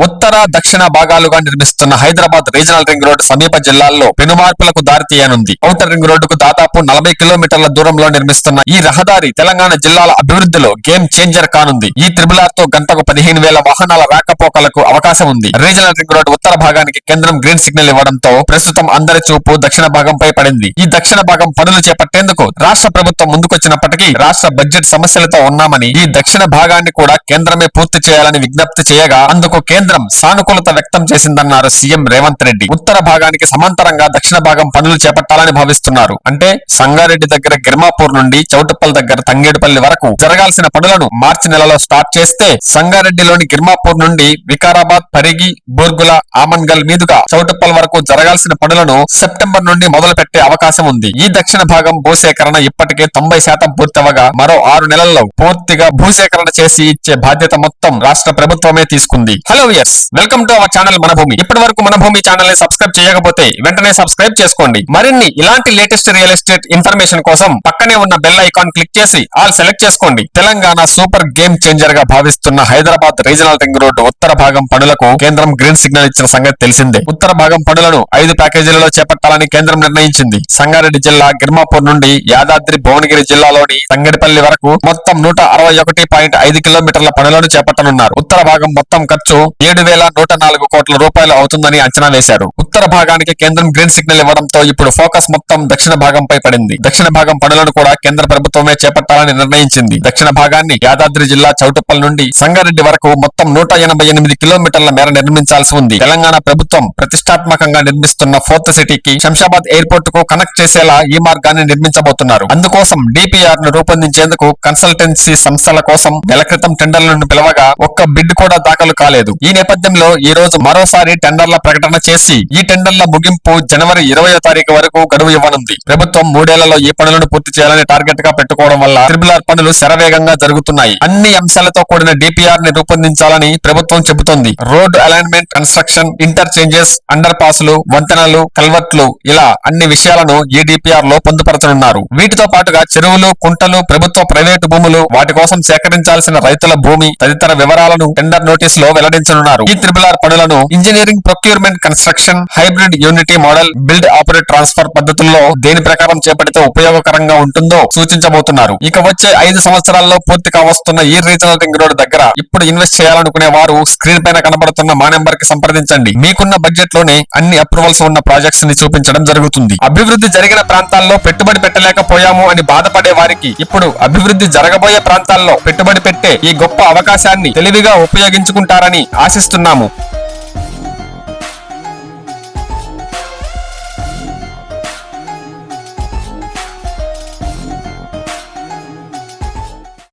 ఉత్తర దక్షిణ భాగాలుగా నిర్మిస్తున్న హైదరాబాద్ రీజనల్ రింగ్ రోడ్డు సమీప జిల్లాల్లో పెనుమార్పులకు దారితీయనుంది. ఔటర్ రింగ్ రోడ్డుకు దాదాపు 40 కిలోమీటర్ల దూరంలో నిర్మిస్తున్న ఈ రహదారి తెలంగాణ జిల్లాల అభివృద్ధిలో గేమ్ చేంజర్ కానుంది. ఈ త్రిబుల్ తో గంటకు 15,000 వాహనాల రాకపోకలకు అవకాశం ఉంది. రీజనల్ రింగ్ రోడ్డు ఉత్తర భాగానికి కేంద్రం గ్రీన్ సిగ్నల్ ఇవ్వడంతో ప్రస్తుతం అందరి చూపు దక్షిణ భాగంపై పడింది. ఈ దక్షిణ భాగం పనులు చేపట్టేందుకు రాష్ట్ర ప్రభుత్వం ముందుకొచ్చినప్పటికీ రాష్ట్ర బడ్జెట్ సమస్యలతో ఉన్నామని ఈ దక్షిణ భాగాన్ని కూడా కేంద్రమే పూర్తి చేయాలని విజ్ఞప్తి చేయగా అందుకు కేంద్రం సానుకూలత వ్యక్తం చేసిందన్నారు సీఎం రేవంత్ రెడ్డి. ఉత్తర భాగానికి సమాంతరంగా దక్షిణ భాగం పనులు చేపట్టాలని భావిస్తున్నారు. అంటే సంగారెడ్డి దగ్గర గిర్మాపూర్ నుండి చౌటుప్పల్ దగ్గర తంగేడుపల్లి వరకు జరగాల్సిన పనులను మార్చి నెలలో స్టార్ట్ చేస్తే సంగారెడ్డిలోని గిర్మాపూర్ నుండి వికారాబాద్, పరిగి, బోర్గుల, ఆమన్గల్ మీదుగా చౌటుప్పల్ వరకు జరగాల్సిన పనులను సెప్టెంబర్ నుండి మొదలు పెట్టే అవకాశం ఉంది. ఈ దక్షిణ భాగం భూసేకరణ ఇప్పటికే 90% పూర్తవగా మరో 6 నెలల్లో పూర్తిగా భూసేకరణ చేసి ఇచ్చే బాధ్యత మొత్తం రాష్ట్ర ప్రభుత్వమే తీసుకుంది. Hello viewers, welcome to our channel మన భూమి. ఇప్పటి వరకు మన భూమి ఛానల్ ని సబ్స్క్రైబ్ చేయకపోతే వెంటనే సబ్స్క్రైబ్ చేసుకోండి. మరిన్ని ఇలాంటి లేటెస్ట్ రియల్ ఎస్టేట్ ఇన్ఫర్మేషన్ కోసం పక్కనే ఉన్న బెల్ ఐకాన్ క్లిక్ చేసి ఆల్ సెలెక్ట్ చేసుకోండి. తెలంగాణ సూపర్ గేమ్ చేంజర్ గా భావిస్తున్న హైదరాబాద్ రీజనల్ రింగ్ రోడ్డు ఉత్తర భాగం పనులకు కేంద్రం గ్రీన్ సిగ్నల్ ఇచ్చిన సంగతి తెలిసిందే. ఉత్తర భాగం పనులను 5 ప్యాకేజీలలో చేపట్టాలని కేంద్రం నిర్ణయించింది. సంగారెడ్డి జిల్లా గిర్మాపూర్ నుండి యాదాద్రి భువనగిరి జిల్లాలోని తంగెడపల్లి వరకు మొత్తం 161.5 కిలోమీటర్ల పనులను చేపట్టనున్నారు. ఉత్తర భాగం మొత్తం ఖర్చు 7,104 కోట్ల రూపాయలు అవుతుందని అంచనా వేశారు. ఉత్తర భాగానికి కేంద్రం గ్రీన్ సిగ్నల్ ఇవ్వడంతో ఇప్పుడు ఫోకస్ మొత్తం దక్షిణ భాగంపై పడింది. దక్షిణ భాగం పనులను కూడా కేంద్ర ప్రభుత్వమే చేపట్టాలని నిర్ణయించింది. దక్షిణ భాగాన్ని యాదాద్రి జిల్లా చౌటుప్పల్ నుండి సంగారెడ్డి వరకు మొత్తం 188 కిలోమీటర్ల మేర నిర్మించాల్సి ఉంది. తెలంగాణ ప్రభుత్వం ప్రతిష్టాత్మకంగా నిర్మిస్తున్న 4th సిటీకి శంషాబాద్ ఎయిర్పోర్ట్ కు కనెక్ట్ చేసేలా ఈ మార్గాన్ని నిర్మించబోతున్నారు. అందుకోసం డిపిఆర్ ను రూపొందించేందుకు కన్సల్టెన్సీ సంస్థల కోసం నెల క్రితం టెండర్లను పిలవగా ఒక్క బిడ్ కూడా దాఖలు కాలేదు. ఈ నేపథ్యంలో ఈ రోజు మరోసారి టెండర్ల ప్రకటన చేసి ఈ టెండర్ల ముగింపు జనవరి 20వ తారీఖు వరకు గడువు ఇవ్వనుంది. ప్రభుత్వం 3 ఏళ్లలో ఈ పనులను పూర్తి చేయాలని టార్గెట్ గా పెట్టుకోవడం వల్ల త్రిబుల్ పనులు శరవేగంగా జరుగుతున్నాయి. అన్ని అంశాలతో కూడిన డిపిఆర్ ని రూపొందించాలని ప్రభుత్వం చెబుతోంది. Road alignment, construction, interchanges, under పాస్లు, వంతెనలు, కల్వర్ట్లు ఇలా అన్ని విషయాలను ఈ డిపిఆర్ లో పొందుపరచనున్నారు. వీటితో పాటుగా చెరువులు, కుంటలు, ప్రభుత్వ ప్రైవేటు భూములు, వాటి కోసం సేకరించాల్సిన రైతుల భూమి తదితర వివరాలను టెండర్ నోటీస్ లో వెల్లడించనున్నారు. ఈ త్రిబుల్ పనులను engineering, procurement, construction, hybrid, unity model, build, operate, transfer పద్ధతుల్లో దేని ప్రకారం చేపడితే ఉపయోగకరంగా ఉంటుందో సూచించబోతున్నారు. ఇక వచ్చే 5 సంవత్సరాల్లో పూర్తి కావస్తున్న ఈ రీజనల్ రింగ్ రోడ్ దగ్గర ఇప్పుడు ఇన్వెస్ట్ చేయాలనుకునే వారు స్క్రీన్ పైన కనబడుతున్న మా నెంబర్ కి సంప్రదించండి. మీకున్న బడ్జెట్ లోనే అన్ని అప్రూవల్స్ ఉన్న ప్రాజెక్ట్స్ ని చూపించడం జరుగుతుంది. అభివృద్ధి జరిగిన ప్రాంతాల్లో పెట్టుబడి పెట్టలేకపోయాము అని బాధపడే వారికి ఇప్పుడు అభివృద్ధి జరగబోయే ప్రాంతాల్లో పెట్టుబడి పెట్టే ఈ గొప్ప అవకాశాన్ని తెలివిగా ఉపయోగించుకుంటారని ఆశిస్తున్నాము.